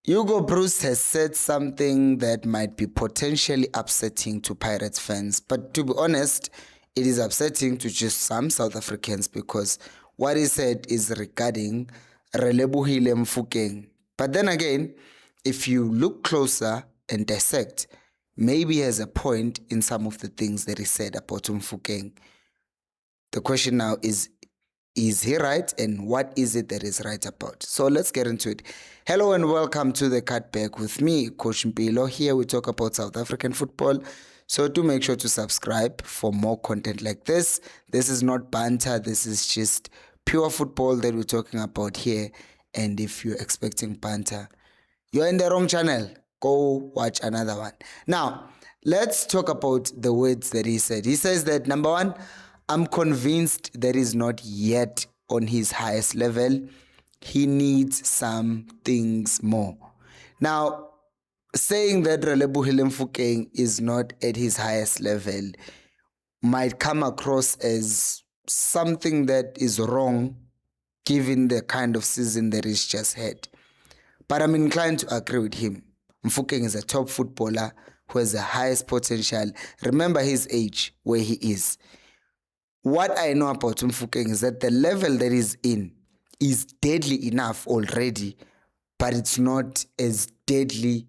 Hugo Bruce has said something that might be potentially upsetting to Pirates fans, but to be honest, it is upsetting to just some South Africans because what he said is regarding Relebohile Mofokeng. But then again, if you look closer and dissect, maybe he has a point in some of the things that he said about Mofokeng. The question now is he right, and what is it that is right about? So let's get into it. Hello and welcome to the Cutback with me, Coach Mpilo. Here we talk about South African football. So do make sure to subscribe for more content like this. This is not banter. This is just pure football that we're talking about here. And if you're expecting banter, you're in the wrong channel. Go watch another one. Now, let's talk about the words that he said. He says that, number one, I'm convinced that he's not yet on his highest level. He needs some things more. Now, saying that Relebohile Mofokeng is not at his highest level might come across as something that is wrong given the kind of season that he's just had. But I'm inclined to agree with him. Mofokeng is a top footballer who has the highest potential. Remember his age, where he is. What I know about Mofokeng is that the level that he's in is deadly enough already, but it's not as deadly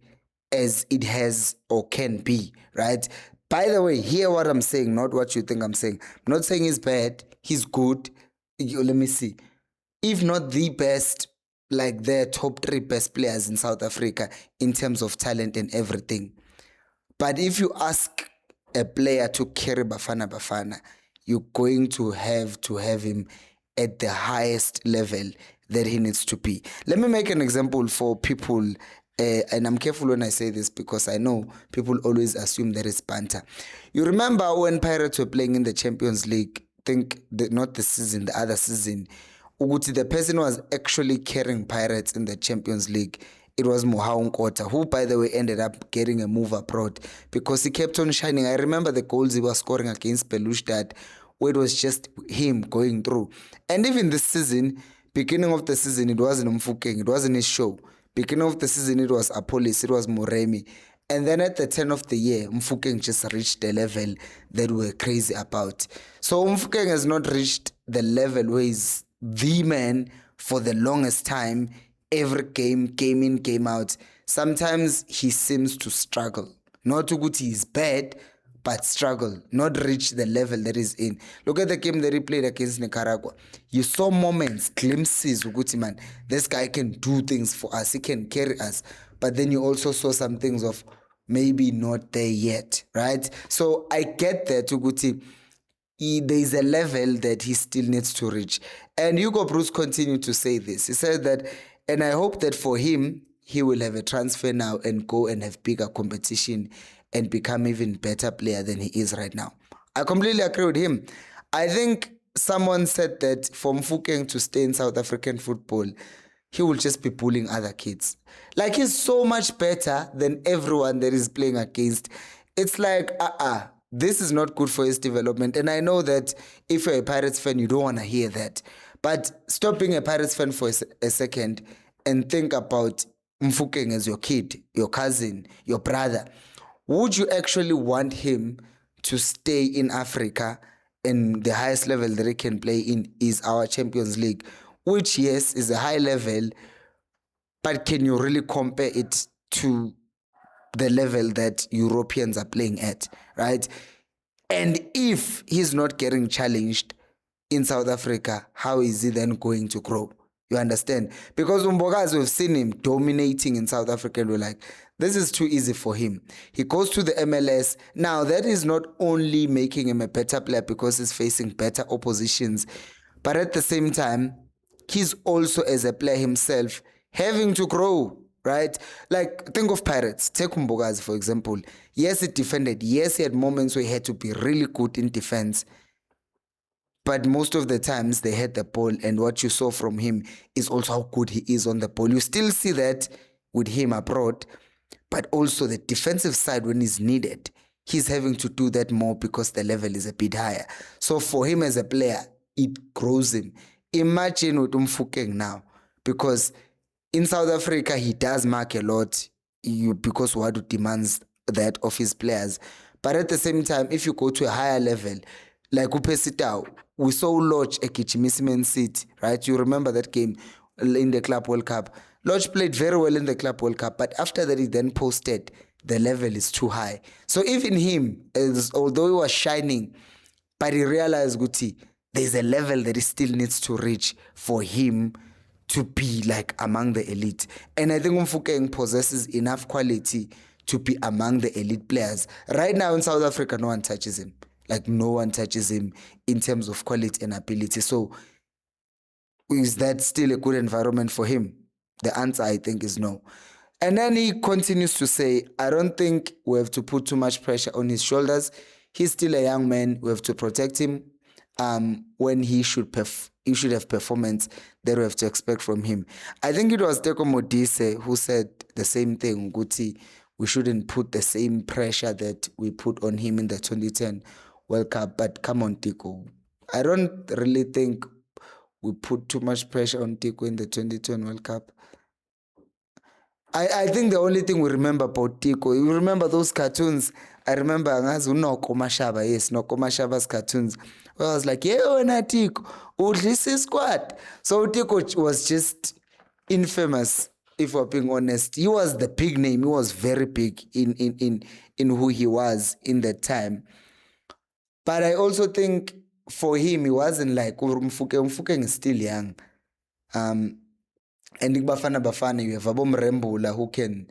as it has or can be, right? By the way, hear what I'm saying, not what you think I'm saying. I'm not saying he's bad. He's good. Let me see. If not the best, like the top 3 best players in South Africa in terms of talent and everything. But if you ask a player to carry Bafana Bafana, you're going to have him at the highest level that he needs to be. Let me make an example for people, and I'm careful when I say this because I know people always assume there is banter. You remember when Pirates were playing in the Champions League, not the season, the other season, the person was actually carrying Pirates in the Champions League. It was Mohaung Kota, who, by the way, ended up getting a move abroad because he kept on shining. I remember the goals he was scoring against Belouizdad, where it was just him going through. And even this season, beginning of the season, it wasn't Mofokeng, it wasn't his show. Beginning of the season, it was Apolis, it was Moremi. And then at the turn of the year, Mofokeng just reached the level that we were crazy about. So Mofokeng has not reached the level where he's the man for the longest time. Every game in, game out. Sometimes he seems to struggle. Not to good he's bad, but struggle, not reach the level that he's in. Look at the game that he played against Nicaragua. You saw moments, glimpses, Uguti man, this guy can do things for us. He can carry us. But then you also saw some things of maybe not there yet, right? So I get that, Uguti. There is a level that he still needs to reach. And Hugo Bruce continued to say this. He said that, and I hope that for him, he will have a transfer now and go and have bigger competition and become even better player than he is right now. I completely agree with him. I think someone said that for Mofokeng to stay in South African football, he will just be bullying other kids. Like, he's so much better than everyone that is playing against. It's like, this is not good for his development. And I know that if you're a Pirates fan, you don't want to hear that. But stop being a Pirates fan for a second and think about Mofokeng as your kid, your cousin, your brother. Would you actually want him to stay in Africa and the highest level that he can play in is our Champions League, which, yes, is a high level, but can you really compare it to the level that Europeans are playing at, right? And if he's not getting challenged in South Africa, how is he then going to grow? You understand? Because Mbogazi, we've seen him dominating in South Africa, and we're like, this is too easy for him. He goes to the MLS. Now, that is not only making him a better player because he's facing better oppositions, but at the same time, he's also, as a player himself, having to grow, right? Like, think of Pirates. Take Mbogazi, for example. Yes, he defended. Yes, he had moments where he had to be really good in defense. But most of the times they had the ball, and what you saw from him is also how good he is on the ball. You still see that with him abroad, but also the defensive side when he's needed, he's having to do that more because the level is a bit higher. So for him as a player, it grows him. Imagine with Mofokeng now, because in South Africa, he does mark a lot because Wadu demands that of his players. But at the same time, if you go to a higher level, like Upesitao, we saw Lodge Ekechimisi Man City, right? You remember that game in the Club World Cup. Lodge played very well in the Club World Cup, but after that he then posted the level is too high. So even him, although he was shining, but he realized, Guti, there's a level that he still needs to reach for him to be like among the elite. And I think Mfokeng possesses enough quality to be among the elite players. Right now in South Africa, no one touches him. Like no one touches him in terms of quality and ability. So is that still a good environment for him? The answer, I think, is no. And then he continues to say, I don't think we have to put too much pressure on his shoulders. He's still a young man. We have to protect him when he should have performance that we have to expect from him. I think it was Teko Modise who said the same thing, Guti. We shouldn't put the same pressure that we put on him in the 2010 World Cup. But come on, Teko. I don't really think we put too much pressure on Teko in the 2010 World Cup. I think the only thing we remember about Teko, you remember those cartoons? I remember Noko Mashaba, yes, Noko Mashaba's cartoons. Where I was like, yeah, Teko, this is squad. So Teko was just infamous, if we're being honest. He was the big name. He was very big in who he was in that time. But I also think for him, he wasn't like Mfokeng is still young. And Bafana, you have Abom Rembula who can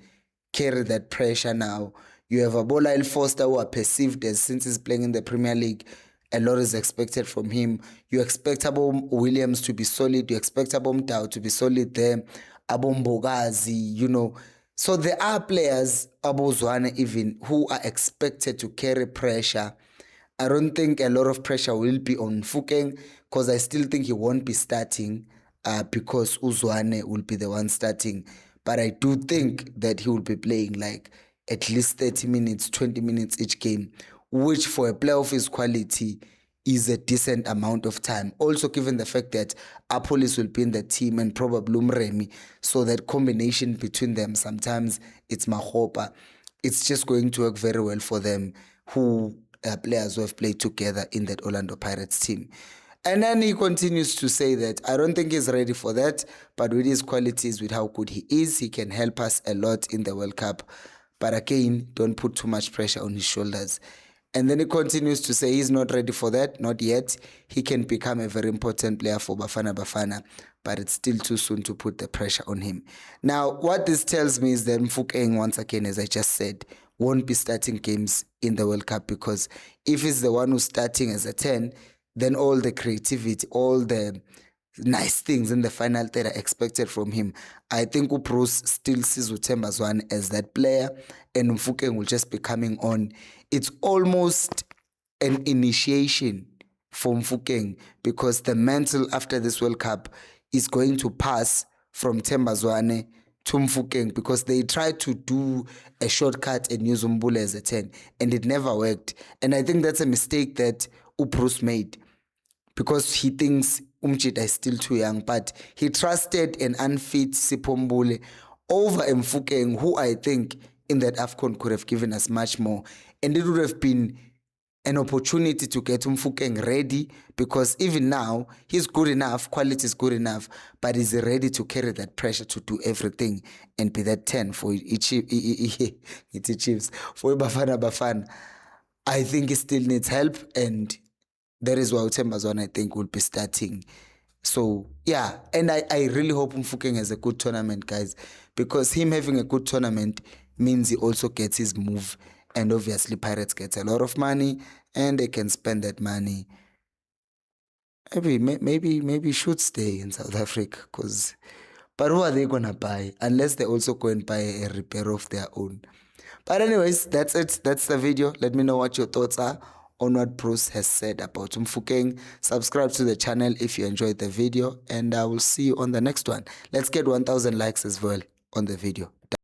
carry that pressure now. You have Abola El Foster who are perceived as, since he's playing in the Premier League, a lot is expected from him. You expect Abom Williams to be solid. You expect Abom Tau to be solid there. Abom Bogazi, you know. So there are players, Abo Zwane even, who are expected to carry pressure. I don't think a lot of pressure will be on Mfokeng because I still think he won't be starting. Because Uzwane will be the one starting. But I do think that he will be playing like at least 30 minutes, 20 minutes each game, which for a player of his quality is a decent amount of time. Also given the fact that Apolis will be in the team and probably Umremi, so that combination between them, sometimes it's Mahopa. It's just going to work very well for them, who players who have played together in that Orlando Pirates team. And then he continues to say that I don't think he's ready for that, but with his qualities, with how good he is, he can help us a lot in the World Cup. But again, don't put too much pressure on his shoulders. And then he continues to say he's not ready for that, not yet. He can become a very important player for Bafana, but it's still too soon to put the pressure on him. Now, what this tells me is that Mfokeng, once again, as I just said, won't be starting games in the World Cup, because if he's the one who's starting as a 10, then all the creativity, all the nice things in the final that are expected from him, I think Bruce still sees Uthemba Zwane as that player, and Mfokeng will just be coming on. It's almost an initiation for Mfokeng, because the mantle after this World Cup is going to pass from Themba Zwane to Mfokeng, because they tried to do a shortcut and use Umbule as a 10, and it never worked. And I think that's a mistake that Bruce made, because he thinks Umchita is still too young, but he trusted an unfit Sipho Mbule over Mfokeng, who I think in that AFCON could have given us much more. And it would have been an opportunity to get Mfokeng ready, because even now, he's good enough, quality is good enough, but is ready to carry that pressure to do everything and be that 10 for Chiefs, for Bafana. I think he still needs help, and that is why Uthemba Zwane, I think, will be starting. So, yeah, and I really hope Mfokeng has a good tournament, guys, because him having a good tournament means he also gets his move, and obviously Pirates gets a lot of money, and they can spend that money. Maybe should stay in South Africa, but who are they gonna buy? Unless they also go and buy a repair of their own. But anyways, that's it. That's the video. Let me know what your thoughts are on what Bruce has said about Mfokeng. Subscribe to the channel if you enjoyed the video, and I will see you on the next one. Let's get 1,000 likes as well on the video.